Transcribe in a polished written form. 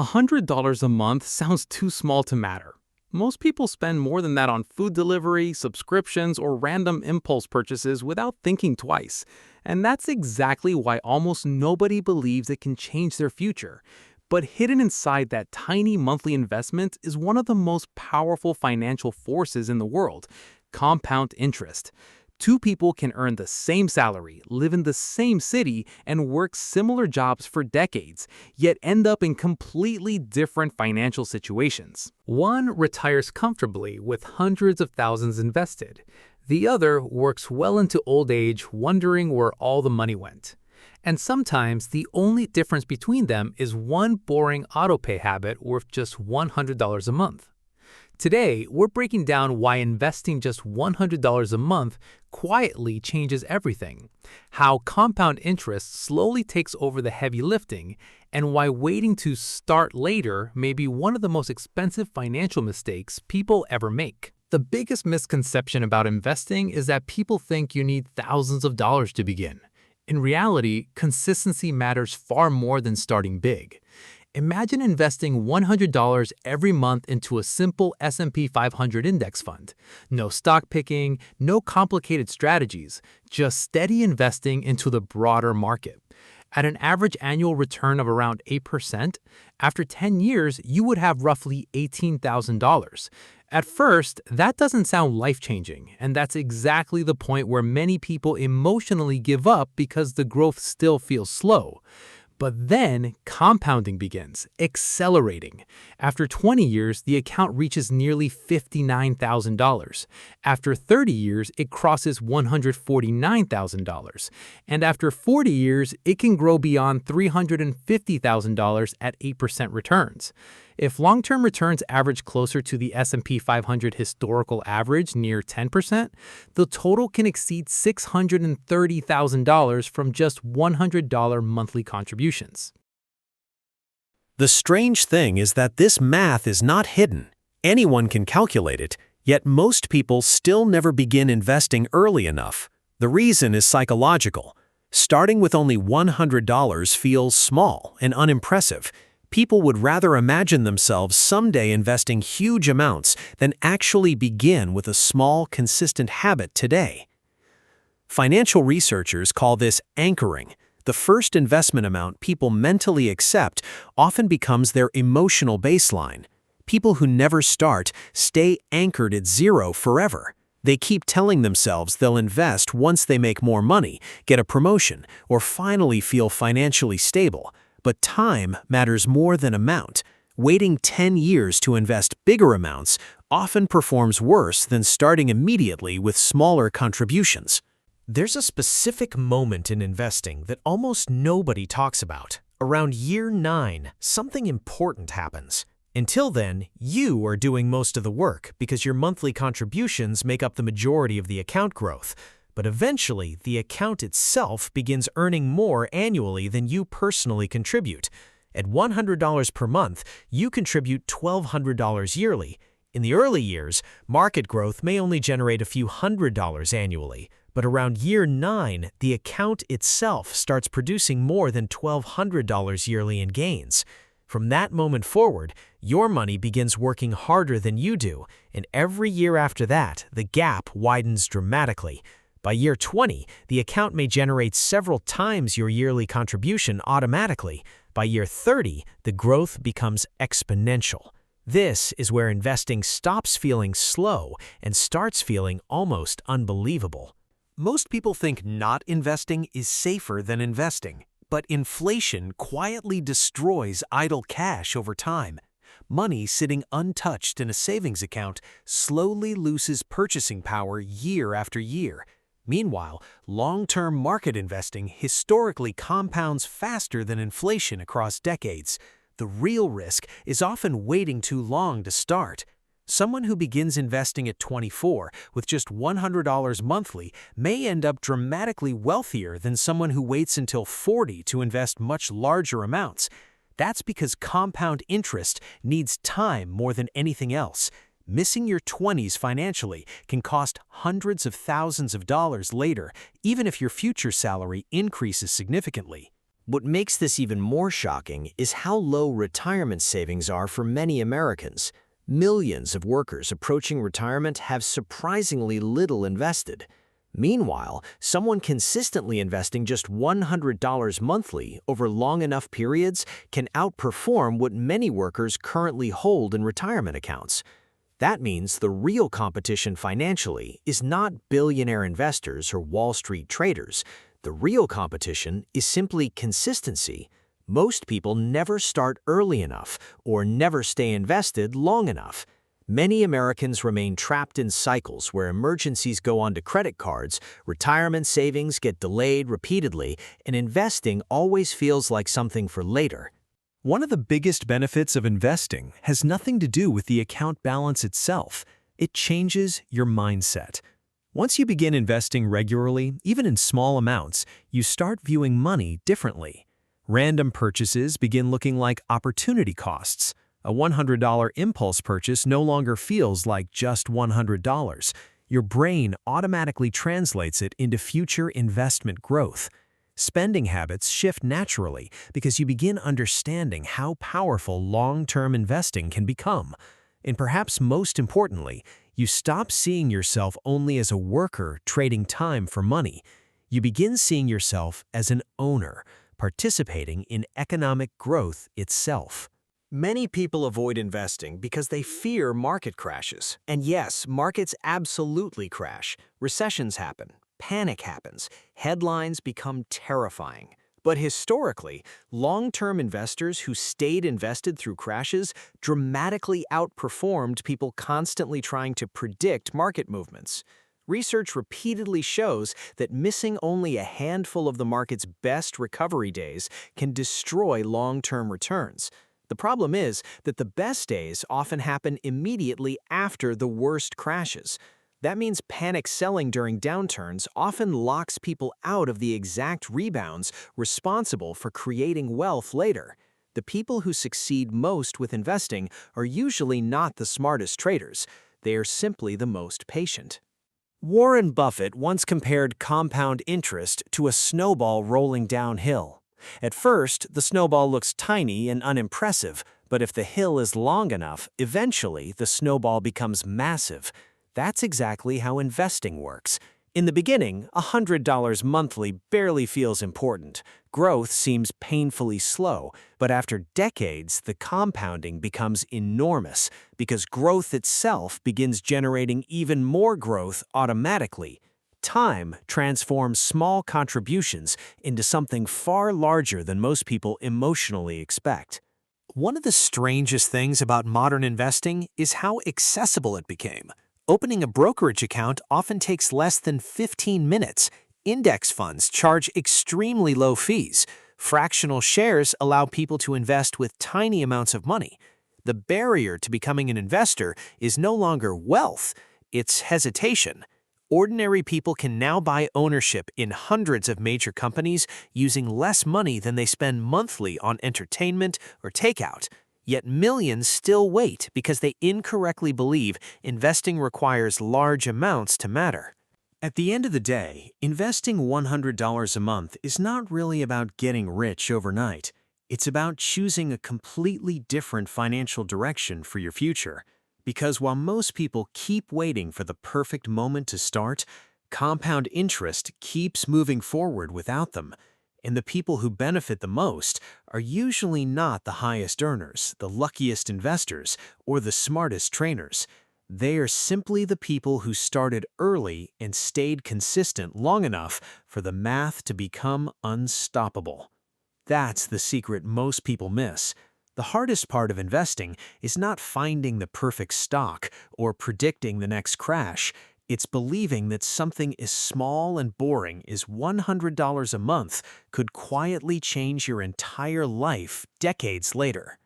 $100 a month sounds too small to matter. Most people spend more than that on food delivery, subscriptions, or random impulse purchases without thinking twice. And that's exactly why almost nobody believes it can change their future. But hidden inside that tiny monthly investment is one of the most powerful financial forces in the world: compound interest. Two people can earn the same salary, live in the same city, and work similar jobs for decades, yet end up in completely different financial situations. One retires comfortably with hundreds of thousands invested. The other works well into old age, wondering where all the money went. And sometimes the only difference between them is one boring autopay habit worth just $100 a month. Today, we're breaking down why investing just $100 a month quietly changes everything, how compound interest slowly takes over the heavy lifting, and why waiting to start later may be one of the most expensive financial mistakes people ever make. The biggest misconception about investing is that people think you need thousands of dollars to begin. In reality, consistency matters far more than starting big. Imagine investing $100 every month into a simple S&P 500 index fund. No stock picking, no complicated strategies, just steady investing into the broader market. At an average annual return of around 8%, after 10 years, you would have roughly $18,000. At first, that doesn't sound life-changing, and that's exactly the point where many people emotionally give up because the growth still feels slow. But then compounding begins, accelerating. After 20 years, the account reaches nearly $59,000. After 30 years, it crosses $149,000. And after 40 years, it can grow beyond $350,000 at 8% returns. If long-term returns average closer to the S&P 500 historical average, near 10%, the total can exceed $630,000 from just $100 monthly contributions. The strange thing is that this math is not hidden. Anyone can calculate it, yet most people still never begin investing early enough. The reason is psychological. Starting with only $100 feels small and unimpressive. People would rather imagine themselves someday investing huge amounts than actually begin with a small, consistent habit today. Financial researchers call this anchoring. The first investment amount people mentally accept often becomes their emotional baseline. People who never start stay anchored at zero forever. They keep telling themselves they'll invest once they make more money, get a promotion, or finally feel financially stable. But time matters more than amount. Waiting 10 years to invest bigger amounts often performs worse than starting immediately with smaller contributions. There's a specific moment in investing that almost nobody talks about. Around year 9, something important happens. Until then, you are doing most of the work because your monthly contributions make up the majority of the account growth. But eventually, the account itself begins earning more annually than you personally contribute. At $100 per month, you contribute $1,200 yearly. In the early years, market growth may only generate a few $100s annually. But around year 9, the account itself starts producing more than $1,200 yearly in gains. From that moment forward, your money begins working harder than you do, and every year after that, the gap widens dramatically. By year 20, the account may generate several times your yearly contribution automatically. By year 30, the growth becomes exponential. This is where investing stops feeling slow and starts feeling almost unbelievable. Most people think not investing is safer than investing, but inflation quietly destroys idle cash over time. Money sitting untouched in a savings account slowly loses purchasing power year after year. Meanwhile, long-term market investing historically compounds faster than inflation across decades. The real risk is often waiting too long to start. Someone who begins investing at 24 with just $100 monthly may end up dramatically wealthier than someone who waits until 40 to invest much larger amounts. That's because compound interest needs time more than anything else. Missing your 20s financially can cost hundreds of thousands of dollars later, even if your future salary increases significantly. What makes this even more shocking is how low retirement savings are for many Americans. Millions of workers approaching retirement have surprisingly little invested. Meanwhile, someone consistently investing just $100 monthly over long enough periods can outperform what many workers currently hold in retirement accounts. That means the real competition financially is not billionaire investors or Wall Street traders. The real competition is simply consistency. Most people never start early enough or never stay invested long enough. Many Americans remain trapped in cycles where emergencies go onto credit cards, retirement savings get delayed repeatedly, and investing always feels like something for later. One of the biggest benefits of investing has nothing to do with the account balance itself. It changes your mindset. Once you begin investing regularly, even in small amounts, you start viewing money differently. Random purchases begin looking like opportunity costs. A $100 impulse purchase no longer feels like just $100. Your brain automatically translates it into future investment growth. Spending habits shift naturally because you begin understanding how powerful long-term investing can become. And perhaps most importantly, you stop seeing yourself only as a worker trading time for money. You begin seeing yourself as an owner, participating in economic growth itself. Many people avoid investing because they fear market crashes. And yes, markets absolutely crash. Recessions happen. Panic happens. Headlines become terrifying. But historically, long-term investors who stayed invested through crashes dramatically outperformed people constantly trying to predict market movements. Research repeatedly shows that missing only a handful of the market's best recovery days can destroy long-term returns. The problem is that the best days often happen immediately after the worst crashes. That means panic selling during downturns often locks people out of the exact rebounds responsible for creating wealth later. The people who succeed most with investing are usually not the smartest traders. They are simply the most patient. Warren Buffett once compared compound interest to a snowball rolling downhill. At first, the snowball looks tiny and unimpressive, but if the hill is long enough, eventually the snowball becomes massive. That's exactly how investing works. In the beginning, $100 monthly barely feels important. Growth seems painfully slow, but after decades, the compounding becomes enormous because growth itself begins generating even more growth automatically. Time transforms small contributions into something far larger than most people emotionally expect. One of the strangest things about modern investing is how accessible it became. Opening a brokerage account often takes less than 15 minutes. Index funds charge extremely low fees. Fractional shares allow people to invest with tiny amounts of money. The barrier to becoming an investor is no longer wealth, it's hesitation. Ordinary people can now buy ownership in hundreds of major companies using less money than they spend monthly on entertainment or takeout. Yet millions still wait because they incorrectly believe investing requires large amounts to matter. At the end of the day, investing $100 a month is not really about getting rich overnight. It's about choosing a completely different financial direction for your future. Because while most people keep waiting for the perfect moment to start, compound interest keeps moving forward without them. And the people who benefit the most are usually not the highest earners, the luckiest investors, or the smartest trainers. They are simply the people who started early and stayed consistent long enough for the math to become unstoppable. That's the secret most people miss. The hardest part of investing is not finding the perfect stock or predicting the next crash. It's believing that something as small and boring as $100 a month could quietly change your entire life decades later.